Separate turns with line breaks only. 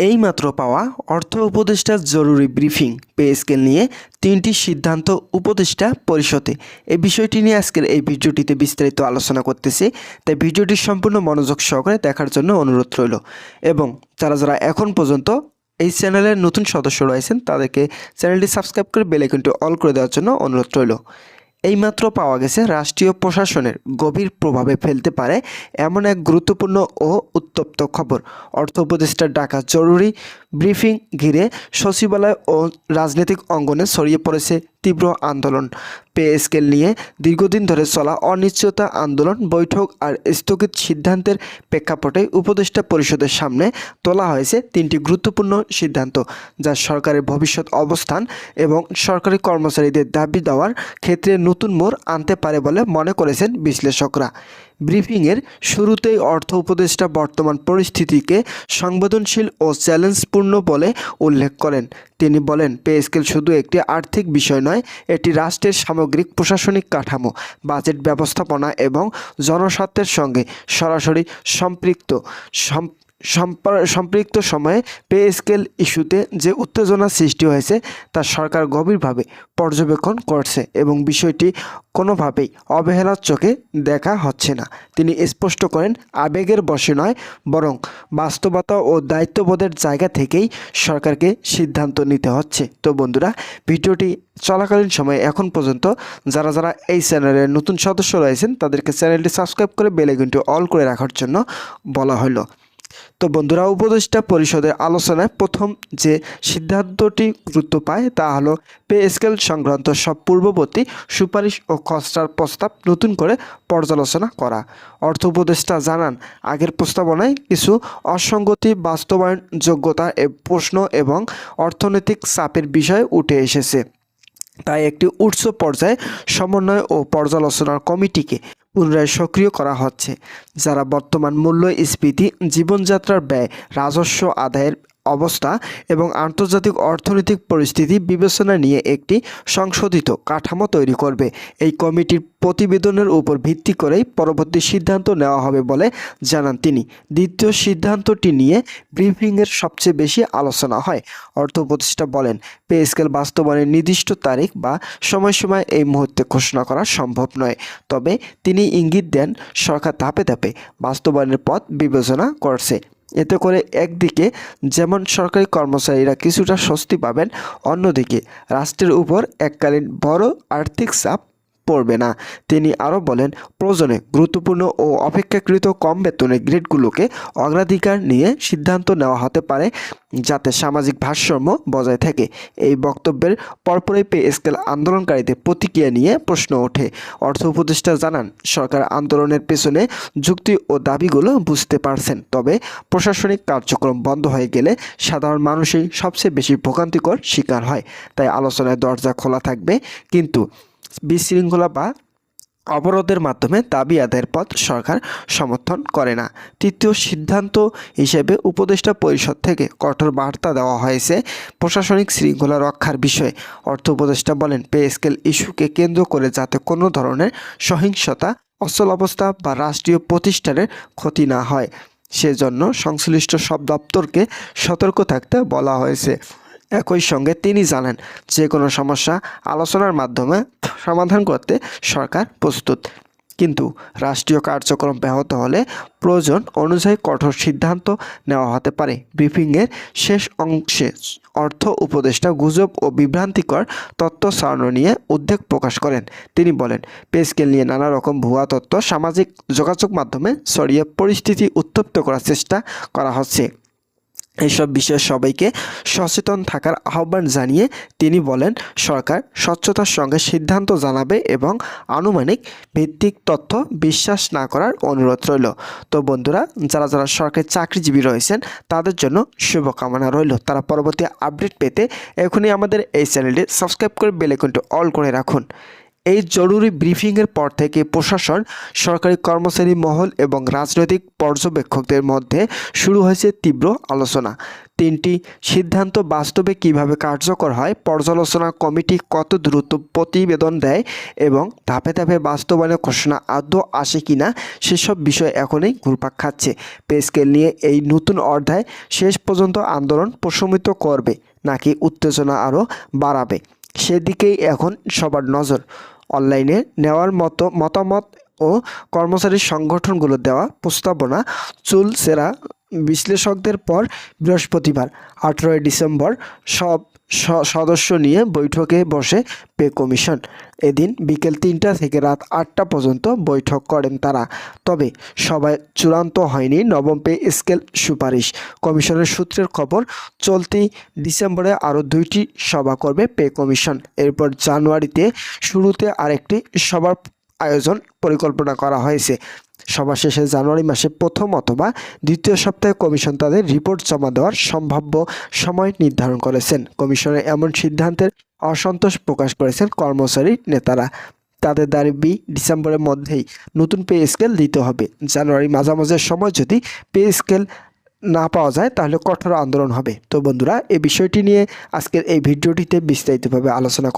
এইমাত্র পাওয়া অর্থ উপদেষ্টার জরুরি ব্রিফিং পে স্কেল নিয়ে 3টি সিদ্ধান্ত উপদেষ্টা পরিষদে। এই বিষয়টি নিয়ে আজকের এই ভিডিওটিতে বিস্তারিত আলোচনা করতেছি, তাই ভিডিওটি সম্পূর্ণ মনোযোগ সহকারে দেখার জন্য অনুরোধ রইল। এবং যারা যারা এখন পর্যন্ত এই চ্যানেলের নতুন সদস্য রয়েছেন তাদেরকে চ্যানেলটি সাবস্ক্রাইব করে বেল আইকনটি অল করে দেওয়ার জন্য অনুরোধ রইল। এইমাত্র পাওয়া গেছে রাষ্ট্রীয় প্রশাসনের গভীর প্রভাবে ফেলতে পারে এমন এক গুরুত্বপূর্ণ ও উত্তপ্ত খবর। অর্থ উপদেষ্টার ডাকা জরুরি ব্রিফিং ঘিরে সচিবালয় ও রাজনৈতিক অঙ্গনে ছড়িয়ে পড়েছে তীব্র আন্দোলন। পে স্কেল নিয়ে দীর্ঘদিন ধরে চলা অনিশ্চয়তা আন্দোলন, বৈঠক আর স্থগিত সিদ্ধান্তের প্রেক্ষাপটে উপদেষ্টা পরিষদের সামনে তোলা হয়েছে 3টি গুরুত্বপূর্ণ সিদ্ধান্ত, যা সরকারের ভবিষ্যৎ অবস্থান এবং সরকারি কর্মচারীদের দাবি দেওয়ার ক্ষেত্রে নতুন মোড় আনতে পারে বলে মনে করেছেন বিশ্লেষকরা। ব্রিফিংয়ের শুরুতেই অর্থ উপদেষ্টা বর্তমান পরিস্থিতিকে সংবেদনশীল ও চ্যালেঞ্জপূর্ণ বলে উল্লেখ করেন। তিনি বলেন, পে স্কেল শুধু একটি আর্থিক বিষয় নয়, এটি রাষ্ট্রের সামগ্রিক প্রশাসনিক কাঠামো, বাজেট ব্যবস্থাপনা এবং জনস্বার্থের সঙ্গে সরাসরি সম্পৃক্ত সময়ে পে স্কেল ইস্যুতে যে উত্তেজনা সৃষ্টি হয়েছে তা সরকার গভীরভাবে পর্যবেক্ষণ করছে এবং বিষয়টি কোনোভাবেই অবহেলার চোখে দেখা হচ্ছে না। তিনি স্পষ্ট করেন, আবেগের বশে নয়, বরং বাস্তবতা ও দায়িত্ববোধের জায়গা থেকেই সরকারকে সিদ্ধান্ত নিতে হচ্ছে। তো বন্ধুরা, ভিডিওটি চলাকালীন সময়ে এখন পর্যন্ত যারা যারা এই চ্যানেলের নতুন সদস্য রয়েছেন তাদেরকে চ্যানেলটি সাবস্ক্রাইব করে বেল আইকনটি অল করে রাখার জন্য বলা হলো। তো বন্ধুরা, উপদেষ্টা পরিষদের আলোচনায় প্রথম যে সিদ্ধান্তটি গুরুত্ব পায় তা হলো পে স্কেল সংক্রান্ত সব পূর্ববর্তী সুপারিশ ও খসড়ার প্রস্তাব নতুন করে পর্যালোচনা করা। অর্থ উপদেষ্টা জানান, আগের প্রস্তাবনায় কিছু অসঙ্গতি, বাস্তবায়ন যোগ্যতা প্রশ্ন এবং অর্থনৈতিক চাপের বিষয় উঠে এসেছে। তাই একটি উচ্চ পর্যায়ে সমন্বয় ও পর্যালোচনার কমিটিকে পুনরায় সক্রিয় করা হচ্ছে, যারা বর্তমান মূল্যস্ফীতি, জীবনযাত্রার ব্যয়, রাজস্ব আদায়ের অবস্থা এবং আন্তর্জাতিক অর্থনৈতিক পরিস্থিতি বিবেচনা নিয়ে একটি সংশোধিত কাঠামো তৈরি করবে। এই কমিটির প্রতিবেদনের উপর ভিত্তি করেই পরবর্তী সিদ্ধান্ত নেওয়া হবে বলে জানান তিনি। দ্বিতীয় সিদ্ধান্তটি নিয়ে ব্রিফিংয়ের সবচেয়ে বেশি আলোচনা হয়। অর্থ উপদেষ্টা বলেন, পে স্কেল বাস্তবায়নের নির্দিষ্ট তারিখ বা সময়সীমা এই মুহূর্তে ঘোষণা করা সম্ভব নয়, তবে তিনি ইঙ্গিত দেন সরকার ধাপে ধাপে বাস্তবায়নের পথ বিবেচনা করছে। এতে করে একদিকে যেমন সরকারি কর্মচারীরা কিছুটা স্বস্তি পাবেন, অন্যদিকে রাষ্ট্রের উপর এককালীন বড় আর্থিক চাপ পড়বে না। তিনি আরও বলেন, প্রয়োজনে গুরুত্বপূর্ণ ও অপেক্ষাকৃত কম বেতনের গ্রেডগুলোকে অগ্রাধিকার নিয়ে সিদ্ধান্ত নেওয়া হতে পারে, যাতে সামাজিক ভারসাম্য বজায় থাকে। এই বক্তব্যের পরপরই পে স্কেল আন্দোলনকারীদের প্রতিক্রিয়া নিয়ে প্রশ্ন ওঠে। অর্থ উপদেষ্টা জানান, সরকার আন্দোলনের পেছনে যুক্তি ও দাবিগুলো বুঝতে পারছেন, তবে প্রশাসনিক কার্যক্রম বন্ধ হয়ে গেলে সাধারণ মানুষই সবচেয়ে বেশি ভোগান্তিকর শিকার হয়। তাই আলোচনায় দরজা খোলা থাকবে, কিন্তু বিশৃঙ্খলা বা অবরোধের মাধ্যমে দাবি আদায়ের পথ সরকার সমর্থন করে না। তৃতীয় সিদ্ধান্ত হিসেবে উপদেষ্টা পরিষদ থেকে কঠোর বার্তা দেওয়া হয়েছে প্রশাসনিক শৃঙ্খলা রক্ষার বিষয়ে। অর্থ উপদেষ্টা বলেন, পে স্কেল ইস্যুকে কেন্দ্র করে যাতে কোনো ধরনের সহিংসতা, অচলাবস্থা বা রাষ্ট্রীয় প্রতিষ্ঠানের ক্ষতি না হয়, সেজন্য সংশ্লিষ্ট সব দপ্তরকে সতর্ক থাকতে বলা হয়েছে। একই সঙ্গে তিনি জানান, যে কোনো সমস্যা আলোচনার মাধ্যমে সমাধান করতে সরকার প্রস্তুত, কিন্তু রাষ্ট্রীয় কার্যক্রম ব্যাহত হলে প্রয়োজন অনুযায়ী কঠোর সিদ্ধান্ত নেওয়া হতে পারে। ব্রিফিংয়ের শেষ অংশে অর্থ উপদেষ্টা গুজব ও বিভ্রান্তিকর তথ্য ছড়ানো নিয়ে উদ্বেগ প্রকাশ করেন। তিনি বলেন, পে স্কেল নিয়ে নানা রকম ভুয়া তথ্য সামাজিক যোগাযোগ মাধ্যমে ছড়িয়ে পরিস্থিতি উত্তপ্ত করার চেষ্টা করা হচ্ছে। এইসব বিষয়ে সবাইকে সচেতন থাকার আহ্বান জানিয়ে তিনি বলেন, সরকার স্বচ্ছতার সঙ্গে সিদ্ধান্ত জানাবে এবং আনুমানিক ভিত্তিক তথ্য বিশ্বাস না করার অনুরোধ রইল। তো বন্ধুরা, যারা যারা সরকারি চাকরিজীবী রয়েছেন তাদের জন্য শুভকামনা রইল। তারা পরবর্তী আপডেট পেতে এখনই আমাদের এই চ্যানেলটি সাবস্ক্রাইব করে বেল আইকনটি অল করে রাখুন। এই জরুরি ব্রিফিংয়ের পর থেকে প্রশাসন, সরকারি কর্মচারী মহল এবং রাজনৈতিক পর্যবেক্ষকদের মধ্যে শুরু হয়েছে তীব্র আলোচনা। তিনটি সিদ্ধান্ত বাস্তবে কিভাবে কার্যকর হয়, পর্যালোচনা কমিটি কত দ্রুত প্রতিবেদন দেয় এবং ধাপে ধাপে বাস্তবায়নের ঘোষণা আদৌ আসে কিনা সেসব বিষয় এখনই ঘুরপাক খাচ্ছে। পে স্কেল নিয়ে এই নতুন অধ্যায় শেষ পর্যন্ত আন্দোলন প্রশমিত করবে নাকি উত্তেজনা আরও বাড়াবে, সেদিকেই এখন সবার নজর। অনলাইনে নেওয়ার মতামত ও কর্মচারী সংগঠনগুলো দেওয়া প্রস্তাবনা চুলচেরা বিশ্লেষকদের পর বৃহস্পতিবার 18 ডিসেম্বর সব সদস্য নিয়ে বৈঠকে বসে পে কমিশন। এদিন বিকেল 3টা থেকে রাত 8টা পর্যন্ত বৈঠক করেন তারা। তবে সবাই চূড়ান্ত হয়নি নবম পে স্কেল সুপারিশ। কমিশনের সূত্রের খবর, চলতি ডিসেম্বরে আরও 2টি সভা করবে পে কমিশন। এরপর জানুয়ারিতে শুরুতে আরেকটি সভার আয়োজন পরিকল্পনা করা হয়েছে। সভা শেষে জানুয়ারি মাসে প্রথম অথবা দ্বিতীয় সপ্তাহে কমিশন তাদের রিপোর্ট জমা দেওয়ার সম্ভাব্য সময় নির্ধারণ করেছেন। কমিশনের এমন সিদ্ধান্তের অসন্তোষ প্রকাশ করেছেন কর্মচারী নেতারা। তাদের দাবি ডিসেম্বরের মধ্যেই নতুন পে স্কেল দিতে হবে। জানুয়ারি মাঝামাঝির সময় যদি পে স্কেল না পাওয়া যায় তাহলে কঠোর আন্দোলন হবে। তো বন্ধুরা, এই বিষয়টি নিয়ে আজকের এই ভিডিওটিতে বিস্তারিতভাবে আলোচনা